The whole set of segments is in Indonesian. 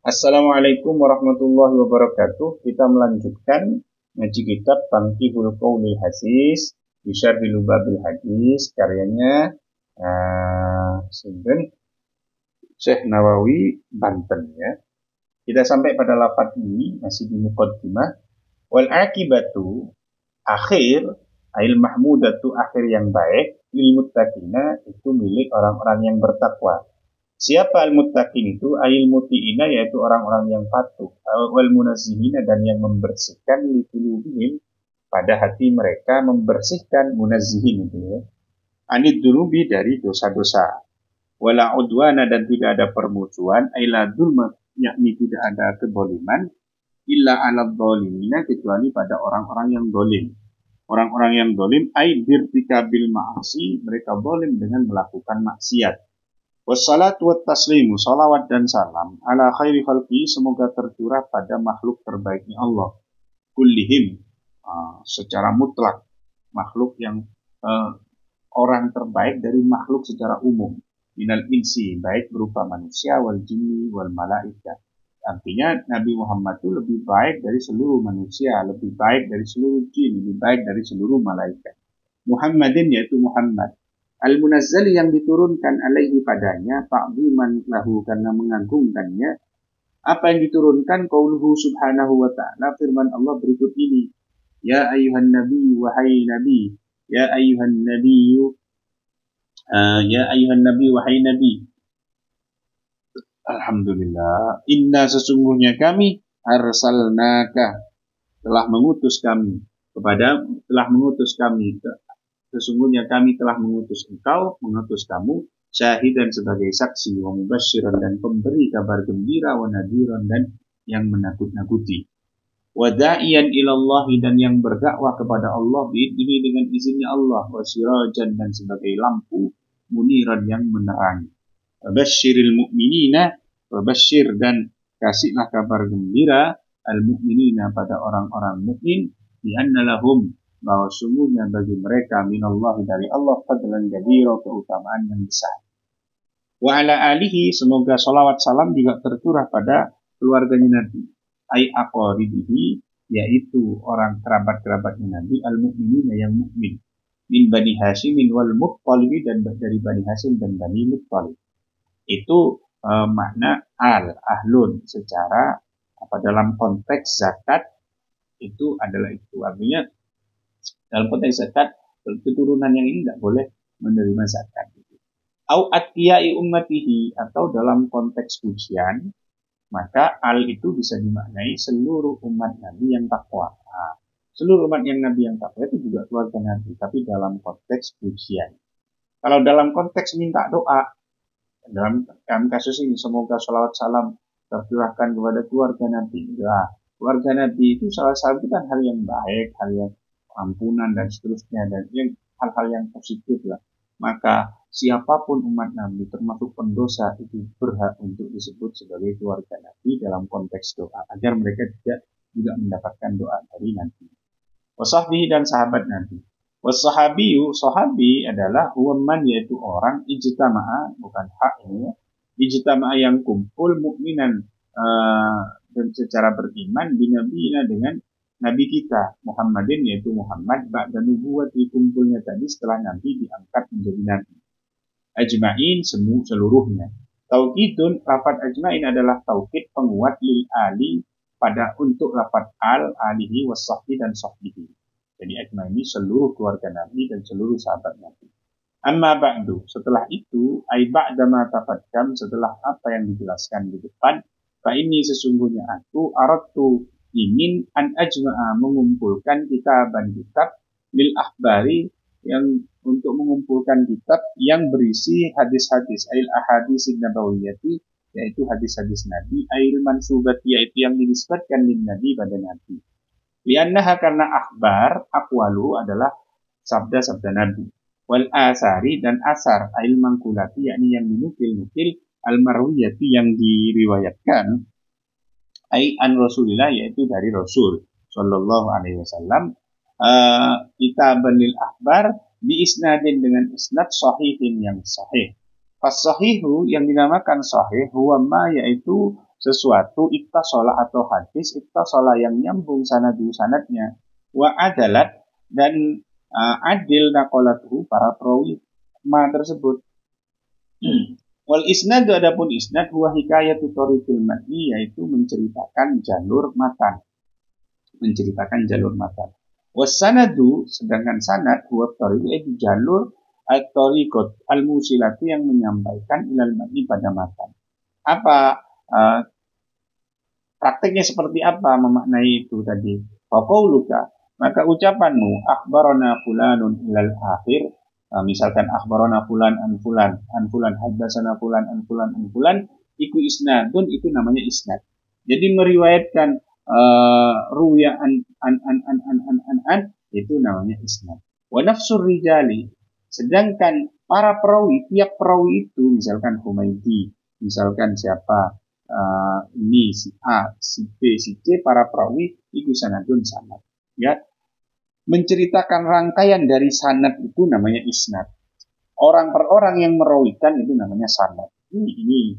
Assalamualaikum warahmatullahi wabarakatuh. Kita melanjutkan ngaji kitab Tanqihul Qaulil Hadis bi Syarhil Lubabil Hadis karyanya Sindren Syekh Nawawi Banten ya. Kita sampai pada lafaz ini masih di muqaddimah. Wal akibatu akhir ail mahmudatu akhir yang baik lil muttaqina itu milik orang-orang yang bertakwa. Siapa al-muttaqin itu? Ail muti'ina yaitu orang-orang yang patuh, wal munazzihina dan yang membersihkan li qulubihim pada hati mereka, membersihkan munazzihin itu ya. Anid dunubi dari dosa-dosa. Wala udwana dan tidak ada permusuhan, aila dzulma yakni tidak ada kezaliman illa 'alal zalimina kecuali pada orang-orang yang zalim. Orang-orang yang zalim ai birtikabil ma'asi, mereka zalim dengan melakukan maksiat. Wassalatu wattaslimu, salawat dan salam ala khairi khalqi, semoga tercurah pada makhluk terbaiknya Allah kullihim, secara mutlak, makhluk yang orang terbaik dari makhluk secara umum, minal insi, baik berupa manusia, wal jinni wal malaika. Artinya Nabi Muhammad itu lebih baik dari seluruh manusia, lebih baik dari seluruh jin, lebih baik dari seluruh malaikat. Muhammadin yaitu Muhammad, al-munazzali yang diturunkan alaihi padanya, ta'ziman lahu karena mengagungkannya. Apa yang diturunkan? Qauluhu subhanahu wa ta'ala, firman Allah berikut ini. Ya ayyuhan nabi, wahai nabi. Ya ayyuhan nabi, ya ayyuhan nabi, wahai nabi. Alhamdulillah. Inna sesungguhnya kami arsalnaka, telah mengutus kami sesungguhnya kami telah mengutus engkau, mengutus kamu, syahidan sebagai saksi, wa mubasyiran dan pemberi kabar gembira, wa nadhiran dan yang menakut-nakuti, wa da'iyan ilallahi dan yang berdakwah kepada Allah biidnihi dengan izinnya Allah, wa sirajan dan sebagai lampu, muniran yang menerangi. Wa basyiril mu'minina, wa basyir dan kasihlah kabar gembira al-mu'minina pada orang-orang mukmin, bi anna lahum, bahwa sungguhnya bagi mereka minallahi dari Allah fadlan kabira, keutamaan yang besar. Wa ala alihi, semoga salawat salam juga tercurah pada keluarganya Nabi, ai aqaribihi, yaitu orang kerabat-kerabatnya Nabi, al-mu'minina yang mukmin, min Bani Hasyimin wal Muttalib dan dari Bani Hasyim dan Bani Muttalib. Itu makna ahlun secara dalam konteks zakat itu adalah itu. Artinya dalam konteks zakat, keturunan yang ini tidak boleh menerima zakat. Au atiyai ummatihi, atau dalam konteks pujian, maka al itu bisa dimaknai seluruh umat Nabi yang takwa. Seluruh umat yang Nabi yang takwa itu juga keluarga Nabi, tapi dalam konteks pujian. Kalau dalam konteks minta doa, dalam kasus ini semoga salawat salam tercurahkan kepada keluarga Nabi. Ya, keluarga Nabi itu salah satu kan hal yang baik, hal yang ampunan dan seterusnya, dan yang hal-hal yang positif lah. Maka siapapun umat Nabi termasuk pendosa itu berhak untuk disebut sebagai keluarga Nabi dalam konteks doa, agar mereka juga mendapatkan doa dari Nabi. Wasahbihi dan sahabat Nabi. Wasahabiyu, sahabi adalah huwaman yaitu orang ijtama'a, bukan hak ini ya, ijtama'a yang kumpul mukminan dan secara beriman binabiyina dengan Nabi kita Muhammadin yaitu Muhammad ba'da nubuwati, kumpulnya tadi setelah Nabi diangkat menjadi Nabi. Ajma'in seluruhnya. Taukidun, lafaz ajma'in adalah taukid penguat lil ali pada untuk lafaz alihi wasahbi dan sahbihi. Jadi ajma'in ini seluruh keluarga Nabi dan seluruh sahabat Nabi. Amma ba'du, setelah itu ai ba'da ma tafadkam, setelah apa yang dijelaskan di depan, fa ini sesungguhnya aku aradtu ingin an ajma'a mengumpulkan kitab lil ahbari, yang untuk mengumpulkan kitab yang berisi hadis-hadis ail ahadisin nabawiyati, yaitu hadis-hadis Nabi, ail mansubati yaitu yang dinisbatkan lin Nabi pada Nabi. Liannaha karena akhbar aqwalu adalah sabda-sabda Nabi, wal asari dan asar ail mangkulati yakni yang dinukil-nukil, al marwiyati yang diriwayatkan, ai an Rasulillah yaitu dari Rasul sallallahu alaihi wasallam, kitaban lil akhbar bi isnadin dengan isnad sahihin yang sahih. Fas sahihu yang dinamakan sahih huwa ma yaitu sesuatu ittasola atau hadis ittasola yang nyambung sanadnya wa adalat dan adil naqalatuhu para perawi ma tersebut. Wal isnadu adapun isnad huwa hikayatu thariqil matni yaitu menceritakan jalur matan. Wasanadu sedangkan sanad huwa thariq yaitu jalur at-thariqat al-musilatu yang menyampaikan ilal matni pada matan. Apa prakteknya seperti apa memaknai itu tadi? Faqauluka maka ucapanmu akhbarana fulanun ilal akhir, misalkan akhbarana fulan an fulan haddatsana fulan an fulan iku isnadun, itu namanya isnad. Jadi meriwayatkan ruya an itu namanya isnad. Wa nafsur rijali, sedangkan para perawi, tiap perawi itu misalkan Humaydi, misalkan siapa ini si A, si B, si C, para perawi iku sanadun sanad. Ya, menceritakan rangkaian dari sanad itu namanya isnad. Orang per orang yang merawikan itu namanya sanad. Ini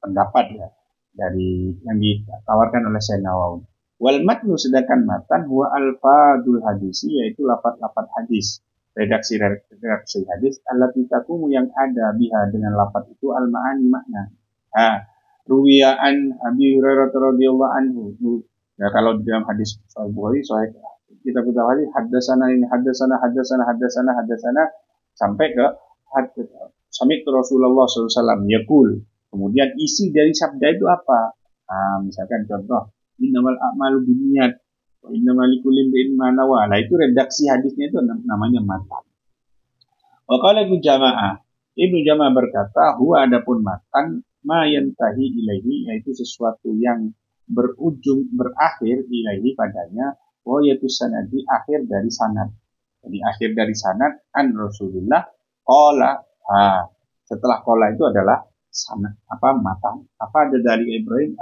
pendapat ya dari yang ditawarkan oleh Syekh Nawawi. Wal matnu sedangkan matan huwa alfadul hadisi, yaitu lafaz-lafaz hadis, redaksi hadis allati takumu yang ada biha dengan lafaz itu al maani makna. Ruwiya an Abi Hurairah radhiyallahu anhu. Ya, kalau di dalam hadis Sahih Bukhari, Sahih kita ketahui haddatsana sampai ke sampai ke Rasulullah SAW yaqul. Kemudian isi dari sabda itu apa? Misalkan contoh innamal a'malu binniyat wa innamal likulli imrin ma nawa. Nah, itu redaksi hadisnya itu namanya matan. Wa qala Ibnu Jama'ah berkata, huwa adapun matan ma yantahi ilaihi, yaitu sesuatu yang berakhir ilaihi padanya, wa yaitu sanadi, akhir dari sanad. Jadi akhir dari sanad an Rasulullah qala. Setelah qala itu adalah sanad matan. Apa ada dari Ibrahim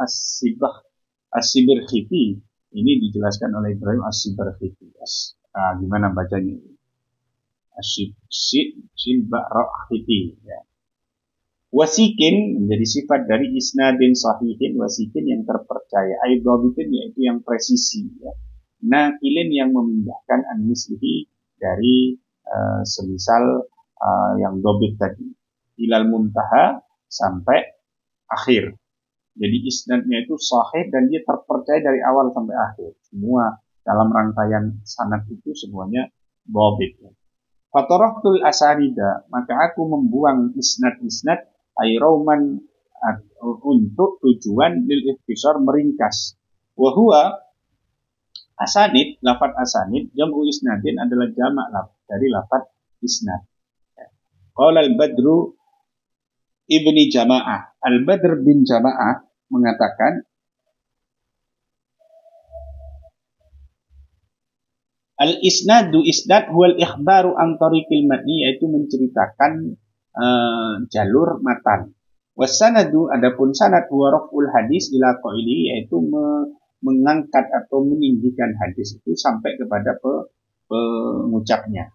As-Sibirkhiti. Ini dijelaskan oleh Ibrahim As-Sibirkhiti. Gimana bacanya? As-Sibirkhiti ya. Wasikin menjadi sifat dari isnadin sahihin, wasikin yang terpercaya, aidhabitin yaitu yang presisi ya. Nakilin yang memindahkan an-mislihi dari semisal yang dobit tadi, ilal muntaha sampai akhir. Jadi isnadnya itu sahih dan dia terpercaya dari awal sampai akhir. Semua dalam rangkaian sanad itu semuanya dobit ya. Fatarahtul asanida, maka aku membuang isnad-isnad airauman untuk tujuan lil ikhtisar, meringkas. Wa huwa asanid, lafaz asanid jam'u isnadin adalah jamak dari lafaz isnad. Qala al-Badru ibni Jama'ah. Al-Badr bin Jama'ah mengatakan al-isnadu isnad huwal ikhbaru an tariqil matni, yaitu menceritakan jalur matan. Wasanadu adapun sanad huwa raf'ul hadis ila qaili, yaitu mengangkat atau meninggikan hadis itu sampai kepada pengucapnya.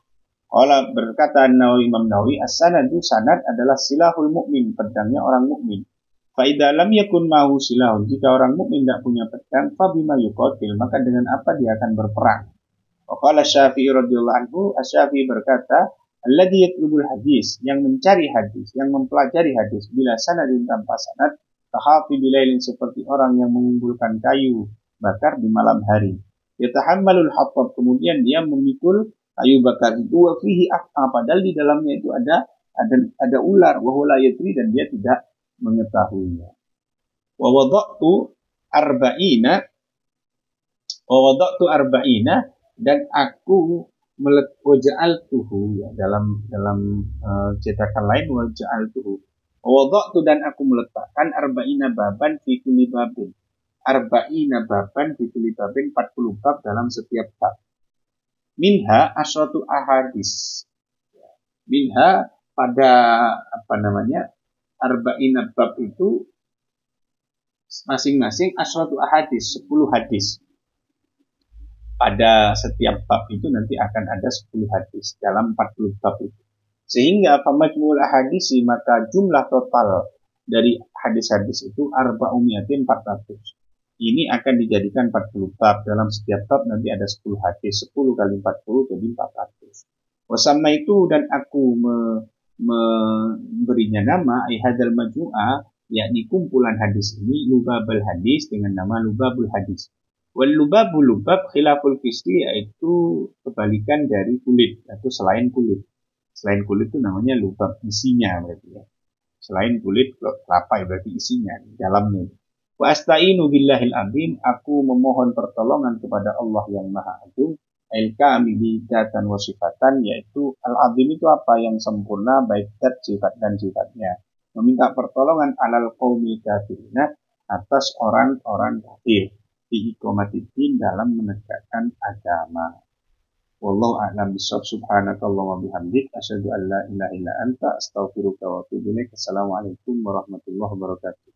Qala berkata Imam Nawawi, as-sanadu sanad adalah silahul mukmin, pedangnya orang mukmin. Fa idza lam yakun mahu silahun, jika orang mukmin tidak punya pedang, fa bima yuqatil, maka dengan apa dia akan berperang. Qala Syafi'i radhiyallahu anhu, Asy-Syafi'i berkata, alladzi yatlubul hadis, yang mencari hadis, yang mempelajari hadis bila sanadin tanpa sanad, tahafi bilailin, seperti orang yang mengumpulkan kayu bakar di malam hari. Yatahammalul hatab, kemudian dia memikul kayu bakar itu, wa fihi aqta, padahal di dalamnya itu ada ular, wa huwa la yadri, dan dia tidak mengetahuinya. Wa wada'tu arba'ina, dan aku waja'altuhu ya, dalam cetakan lain waja'altuhu. Wada'tu, dan aku meletakkan arba'ina baban fi kulli babin. Arba'ina baban fi kulli babin, 40 bab dalam setiap bab. Minha asratu ahadis. Minha pada arba'ina bab itu masing-masing asratu ahadis, 10 hadis. Pada setiap bab itu nanti akan ada 10 hadis dalam 40 bab itu. Sehingga famajmul ahadisi, maka jumlah total dari hadis-hadis itu arba'umiatin 400. Ini akan dijadikan 40 bab. Dalam setiap bab nanti ada 10 hadis. 10 kali 40 jadi 400. Wasama itu dan aku memberinya nama hadal majmu'ah, yakni kumpulan hadis ini, lubabul hadis, dengan nama lubabul hadis. Wal lubabul lubab khilaful fisli, yaitu kebalikan dari kulit atau selain kulit. Selain kulit itu namanya lubab, isinya berarti ya. Selain kulit kelapa berarti isinya, dalamnya. Wa asta'inu billahil azim, aku memohon pertolongan kepada Allah yang Maha Agung. Al-kamili dzatan wa sifatan, yaitu al-azim itu apa, yang sempurna baik zat, sifat dan sifatnya. Meminta pertolongan alal qaumil kafirina, atas orang-orang kafir, fi iqamatiddin, dalam menegakkan agama. Wallahu a'lam bishawab. Subhanakallahumma bihamdik asyhadu an la ilaha illa anta astaghfiruka wa atubu ilaik. Assalamualaikum warahmatullahi wabarakatuh.